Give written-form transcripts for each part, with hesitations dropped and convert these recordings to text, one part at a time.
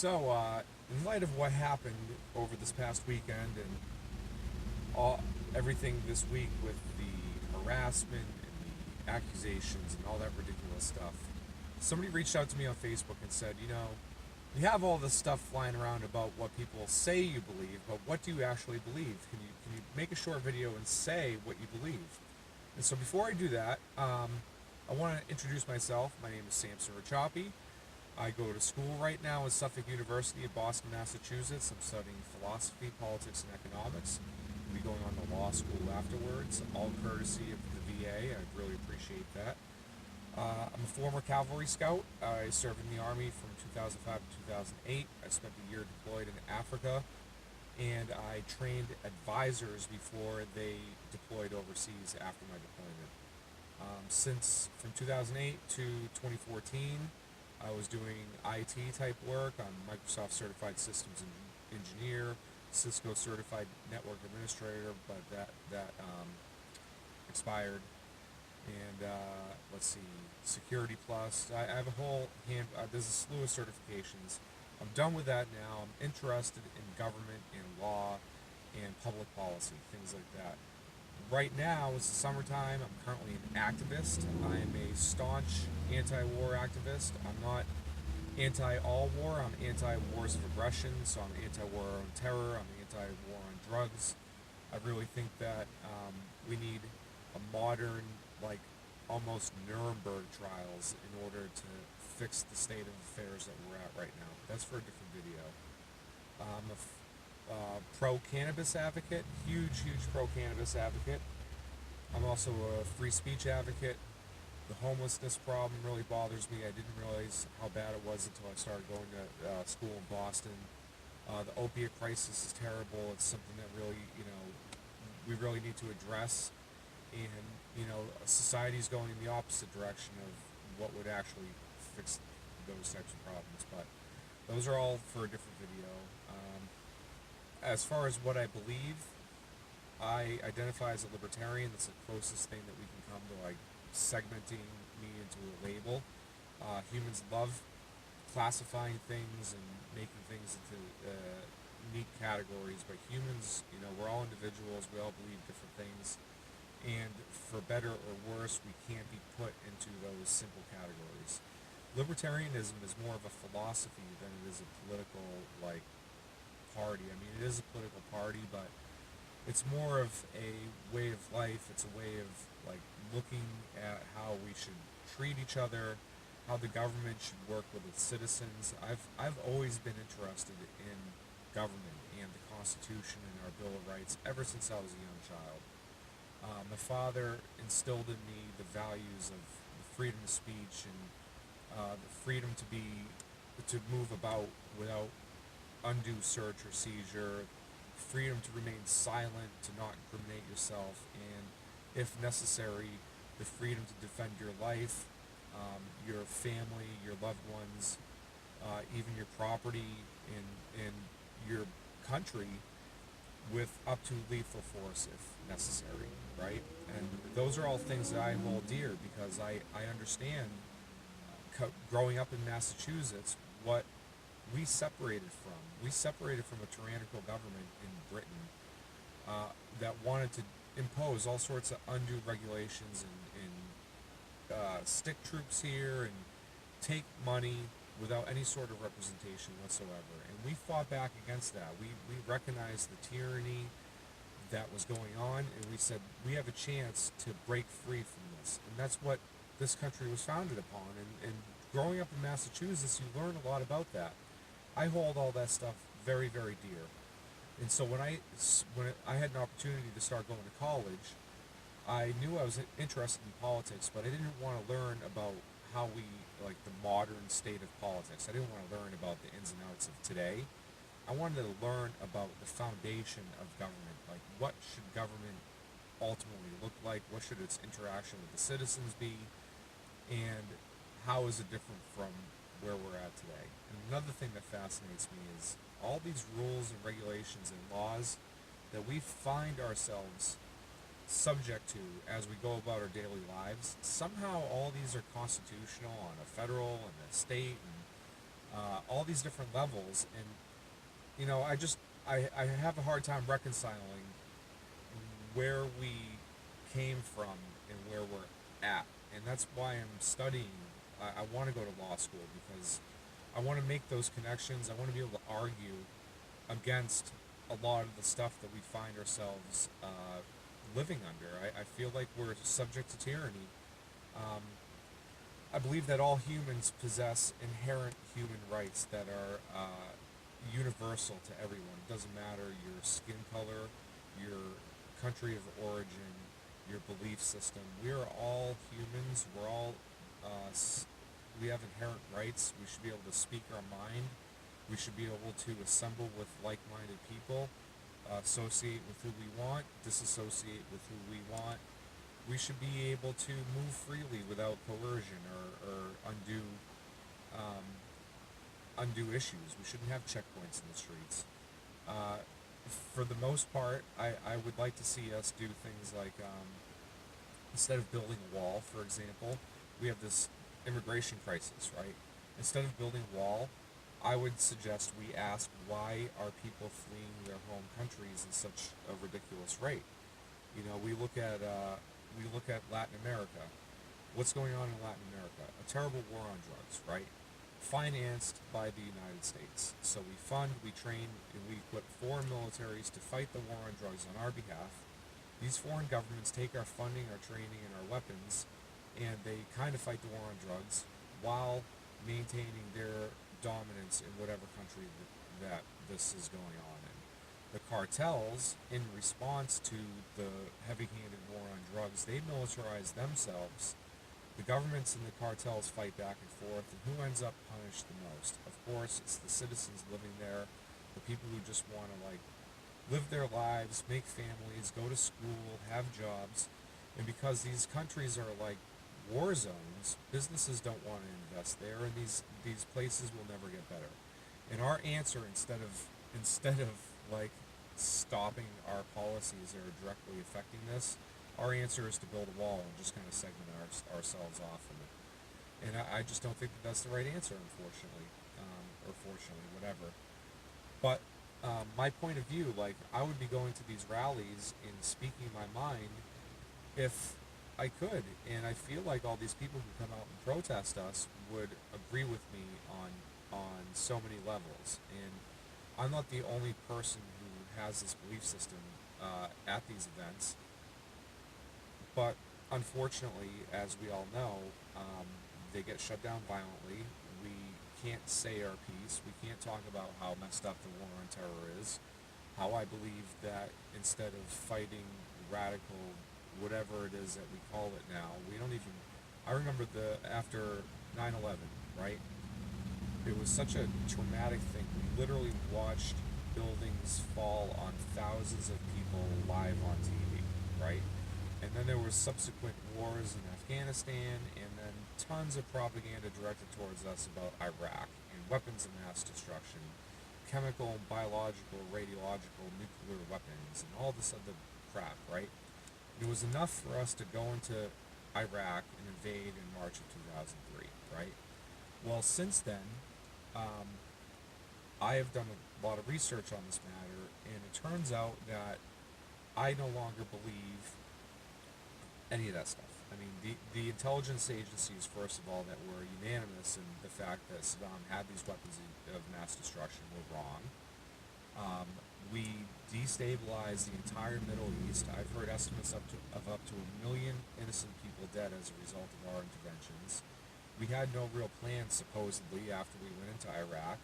In light of what happened over this past weekend and everything this week with the harassment and the accusations and all that ridiculous stuff, somebody reached out to me on Facebook and said, you have all this stuff flying around about what people say you believe, but what do you actually believe? Can you make a short video and say what you believe? And so before I do that, I want to introduce myself. My name is Samson Rachapi. I go to school right now at Suffolk University in Boston, Massachusetts. I'm studying philosophy, politics, and economics. I'll be going on to law school afterwards, all courtesy of the VA. I'd really appreciate that. I'm a former cavalry scout. I served in the Army from 2005 to 2008. I spent a year deployed in Africa, and I trained advisors before they deployed overseas after my deployment. Since from 2008 to 2014, I was doing IT type work. I'm Microsoft Certified Systems Engineer, Cisco Certified Network Administrator, but that expired. And let's see, Security Plus. I have a whole there's a slew of certifications. I'm done with that now. I'm interested in government and law and public policy, things like that. Right now, it's the summertime. I'm currently an activist. I am a staunch anti-war activist. I'm not anti-all war. I'm anti-wars of aggression. So I'm anti-war on terror. I'm anti-war on drugs. I really think that we need a modern, like almost Nuremberg trials in order to fix the state of affairs that we're at right now. That's for a different video. I'm a pro-cannabis advocate, huge pro-cannabis advocate. I'm also a free speech advocate. The homelessness problem really bothers me. I didn't realize how bad it was until I started going to school in Boston. The opiate crisis is terrible. It's something that really, we really need to address. And, society's going in the opposite direction of what would actually fix those types of problems. But those are all for a different video. As far as what I believe, I identify as a libertarian. That's the closest thing that we can come to, like, segmenting me into a label. Humans love classifying things and making things into neat categories, but humans, we're all individuals. We all believe different things. And for better or worse, we can't be put into those simple categories. Libertarianism is more of a philosophy than it is a political, party. I mean, it is a political party, but it's more of a way of life. It's a way of, looking at how we should treat each other, how the government should work with its citizens. I've always been interested in government and the Constitution and our Bill of Rights ever since I was a young child. My father instilled in me the values of freedom of speech and the freedom to move about without undue search or seizure, freedom to remain silent, to not incriminate yourself, and, if necessary, the freedom to defend your life, your family, your loved ones, even your property and your country, with up to lethal force if necessary, right? And those are all things that I hold dear because I understand, growing up in Massachusetts, what we separated from. We separated from a tyrannical government in Britain that wanted to impose all sorts of undue regulations and stick troops here and take money without any sort of representation whatsoever. And we fought back against that. We recognized the tyranny that was going on, and we said, we have a chance to break free from this. And that's what this country was founded upon. And growing up in Massachusetts, you learn a lot about that. I hold all that stuff very, very dear. And so when I had an opportunity to start going to college, I knew I was interested in politics, but I didn't want to learn about how the modern state of politics. I didn't want to learn about the ins and outs of today. I wanted to learn about the foundation of government. Like, what should government ultimately look like? What should its interaction with the citizens be? And how is it different from where we're at today? And another thing that fascinates me is all these rules and regulations and laws that we find ourselves subject to as we go about our daily lives. Somehow all these are constitutional on a federal and a state and all these different levels, and I have a hard time reconciling where we came from and where we're at, and that's why I'm studying. I want to go to law school because I want to make those connections. I want to be able to argue against a lot of the stuff that we find ourselves living under. I feel like we're subject to tyranny. Um, I believe that all humans possess inherent human rights that are universal to everyone. It doesn't matter your skin color, your country of origin, your belief system. We are all humans. We're all we have inherent rights. We should be able to speak our mind. We should be able to assemble with like-minded people, associate with who we want, disassociate with who we want. We should be able to move freely without coercion or um, undue issues. We shouldn't have checkpoints in the streets. Uh, for the most part, I would like to see us do things like instead of building a wall, for example, we have this immigration crisis, right? Instead of building a wall, I would suggest we ask why are people fleeing their home countries at such a ridiculous rate. We look at Latin America. What's going on in Latin America? A terrible war on drugs, right? Financed by the United States. So we fund, we train, and we equip foreign militaries to fight the war on drugs on our behalf. These foreign governments take our funding, our training, and our weapons, and they kind of fight the war on drugs while maintaining their dominance in whatever country that this is going on in. The cartels, in response to the heavy-handed war on drugs, they militarize themselves. The governments and the cartels fight back and forth, and who ends up punished the most? Of course, it's the citizens living there, the people who just want to live their lives, make families, go to school, have jobs, and because these countries are like war zones, businesses don't want to invest there, and these places will never get better. And our answer, instead of like stopping our policies that are directly affecting this, our answer is to build a wall and just kind of segment ourselves off from it. And I just don't think that that's the right answer, unfortunately, or fortunately, whatever. But my point of view, like I would be going to these rallies and speaking my mind if I could, and I feel like all these people who come out and protest us would agree with me on so many levels. And I'm not the only person who has this belief system at these events, but unfortunately, as we all know, they get shut down violently. We can't say our piece. We can't talk about how messed up the war on terror is. How I believe that instead of fighting radical, whatever it is that we call it now, we don't even. I remember after 9/11, right? It was such a traumatic thing. We literally watched buildings fall on thousands of people live on TV, right? And then there were subsequent wars in Afghanistan, and then tons of propaganda directed towards us about Iraq and weapons of mass destruction, chemical, biological, radiological, nuclear weapons, and all this other crap, right? It was enough for us to go into Iraq and invade in March of 2003, right? Well, since then, um, I have done a lot of research on this matter, and it turns out that I no longer believe any of that stuff. I mean, the intelligence agencies, first of all, that were unanimous in the fact that Saddam had these weapons of mass destruction were wrong. We destabilized the entire Middle East. I've heard estimates of up to 1 million innocent people dead as a result of our interventions. We had no real plan, supposedly, after we went into Iraq.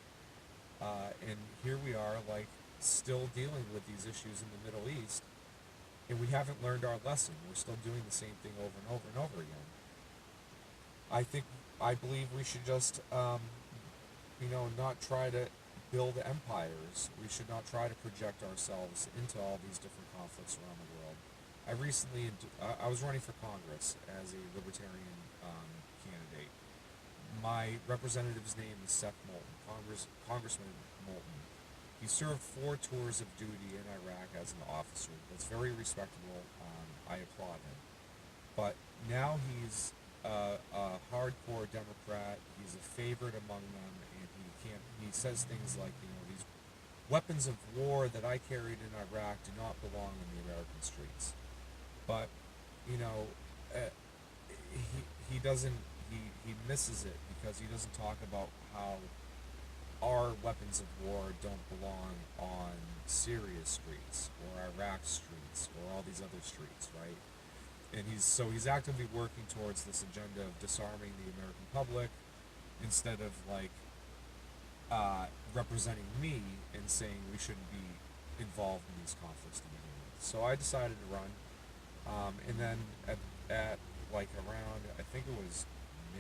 And here we are, like, still dealing with these issues in the Middle East, and we haven't learned our lesson. We're still doing the same thing over and over and over again. I believe we should just, not try to build empires. We should not try to project ourselves into all these different conflicts around the world. I was running for Congress as a libertarian candidate. My representative's name is Seth Moulton, Congressman Moulton. He served 4 tours of duty in Iraq as an officer. That's very respectable. I applaud him. But now he's a hardcore Democrat. He's a favorite among them, and he he says things like, these weapons of war that I carried in Iraq do not belong in the American streets. But, you know, uh, he doesn't, he misses it because he doesn't talk about how our weapons of war don't belong on Syria streets or Iraq streets or all these other streets, right? And he's actively working towards this agenda of disarming the American public instead of like representing me and saying we shouldn't be involved in these conflicts to begin with. So I decided to run, and then at like around, I think it was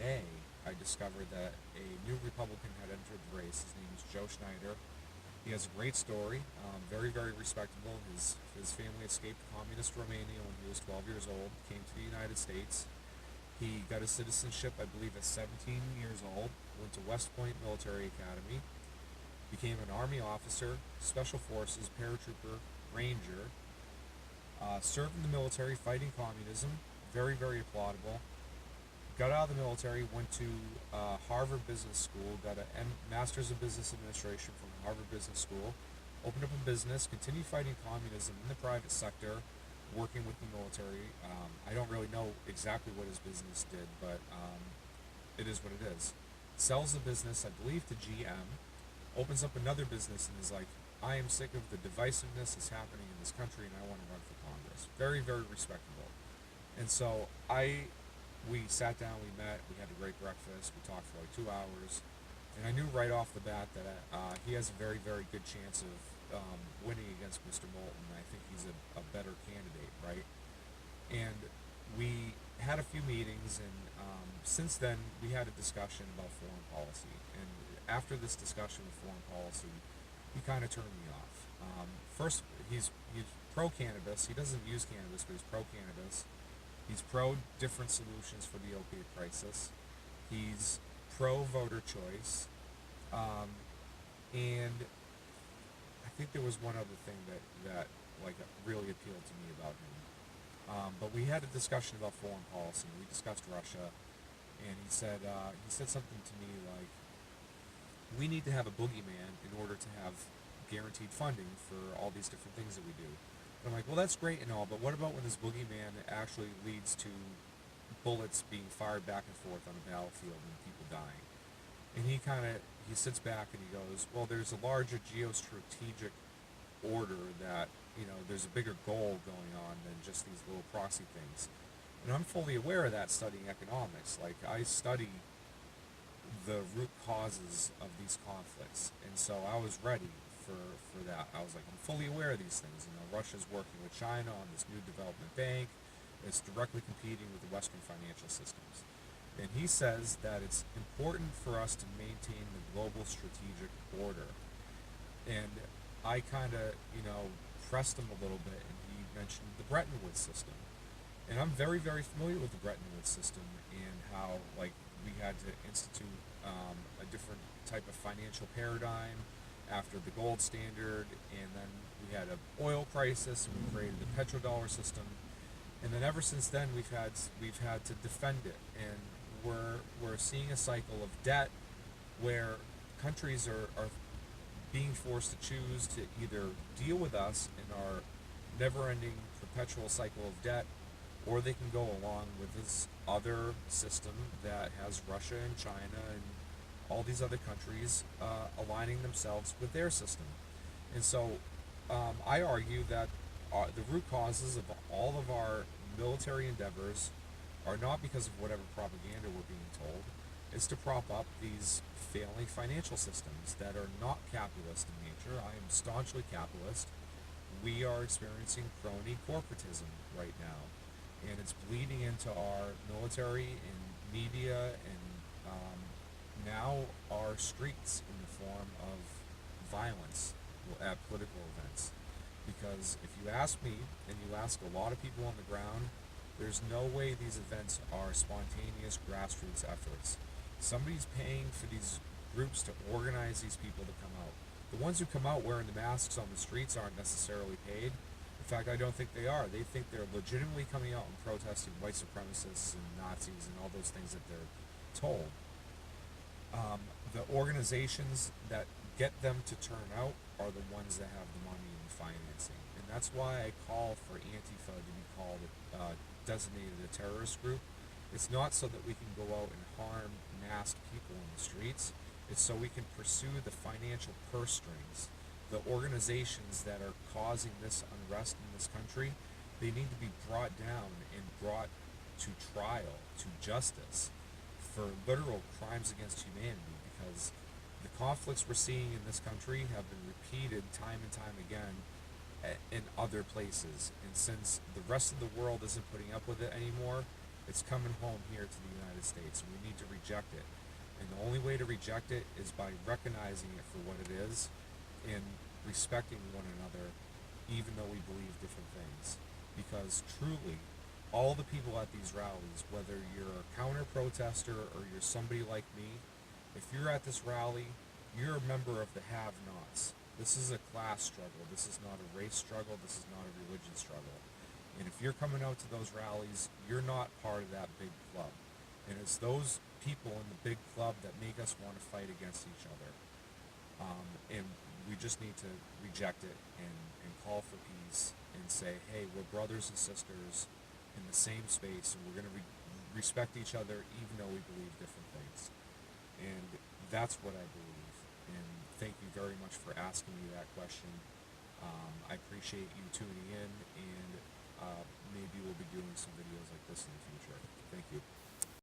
May, I discovered that a new Republican had entered the race. His name is Joe Schneider. He has a great story, very, very respectable. His family escaped communist Romania when he was 12 years old, came to the United States. He got his citizenship, I believe, at 17 years old, went to West Point Military Academy, became an Army officer, Special Forces, paratrooper, ranger, served in the military fighting communism, very, very applaudable. Got out of the military, went to Harvard Business School, got a Master's of Business Administration from Harvard Business School, opened up a business, continued fighting communism in the private sector, working with the military. I don't really know exactly what his business did, but it is what it is. Sells the business, I believe, to GM, opens up another business and is like, I am sick of the divisiveness that's happening in this country and I want to run for Congress. Very, very respectable. And so we sat down, we met, we had a great breakfast, we talked for like 2 hours, and I knew right off the bat that he has a very, very good chance of winning against Mr. Moulton. I think he's a better candidate, right? And we had a few meetings, and since then we had a discussion about foreign policy. And after this discussion with foreign policy, he kind of turned me off. First, he's pro-cannabis. He doesn't use cannabis, but he's pro-cannabis. He's pro different solutions for the opiate crisis. He's pro voter choice. And I think there was one other thing that like really appealed to me about him. But we had a discussion about foreign policy. We discussed Russia, and he said something to me like, we need to have a boogeyman in order to have guaranteed funding for all these different things that we do. And I'm like, well, that's great and all, but what about when this boogeyman actually leads to bullets being fired back and forth on a battlefield and people dying? And he sits back and he goes, well, there's a larger geostrategic order that, there's a bigger goal going on than just these little proxy things. And I'm fully aware of that studying economics. Like, I study the root causes of these conflicts, and so I was ready for that. I was like, I'm fully aware of these things. Russia's working with China on this new development bank. It's directly competing with the Western financial systems. And he says that it's important for us to maintain the global strategic order. And I kind of, pressed him a little bit, and he mentioned the Bretton Woods system. And I'm very, very familiar with the Bretton Woods system and how, like, we had to institute a different type of financial paradigm after the gold standard, and then we had an oil crisis, and we created the petrodollar system, and then ever since then we've had to defend it, and we're seeing a cycle of debt where countries are being forced to choose to either deal with us in our never-ending perpetual cycle of debt, or they can go along with this other system that has Russia and China and all these other countries aligning themselves with their system. And so I argue that the root causes of all of our military endeavors are not because of whatever propaganda we're being told. It's to prop up these failing financial systems that are not capitalist in nature. I am staunchly capitalist. We are experiencing crony corporatism right now, and it's bleeding into our military and media and now our streets in the form of violence at political events. Because if you ask me, and you ask a lot of people on the ground, there's no way these events are spontaneous grassroots efforts. Somebody's paying for these groups to organize these people to come out. The ones who come out wearing the masks on the streets aren't necessarily paid. In fact, I don't think they are. They think they're legitimately coming out and protesting white supremacists and Nazis and all those things that they're told. The organizations that get them to turn out are the ones that have the money and the financing. And that's why I call for Antifa to be called designated a terrorist group. It's not so that we can go out and harm masked people in the streets. It's so we can pursue the financial purse strings. The organizations that are causing this unrest in this country, they need to be brought down and brought to trial, to justice, for literal crimes against humanity, because the conflicts we're seeing in this country have been repeated time and time again in other places. And since the rest of the world isn't putting up with it anymore, it's coming home here to the United States, and we need to reject it. And the only way to reject it is by recognizing it for what it is and respecting one another, even though we believe different things. Because truly, all the people at these rallies, whether you're a counter protester or you're somebody like me, if you're at this rally, you're a member of the have nots. This is a class struggle. This is not a race struggle. This is not a religion struggle. And if you're coming out to those rallies, you're not part of that big club. And it's those people in the big club that make us want to fight against each other. And we just need to reject it and call for peace and say, hey, we're brothers and sisters in the same space, and we're going to respect each other even though we believe different things. And that's what I believe. And thank you very much for asking me that question. I appreciate you tuning in, and maybe we'll be doing some videos like this in the future. Thank you.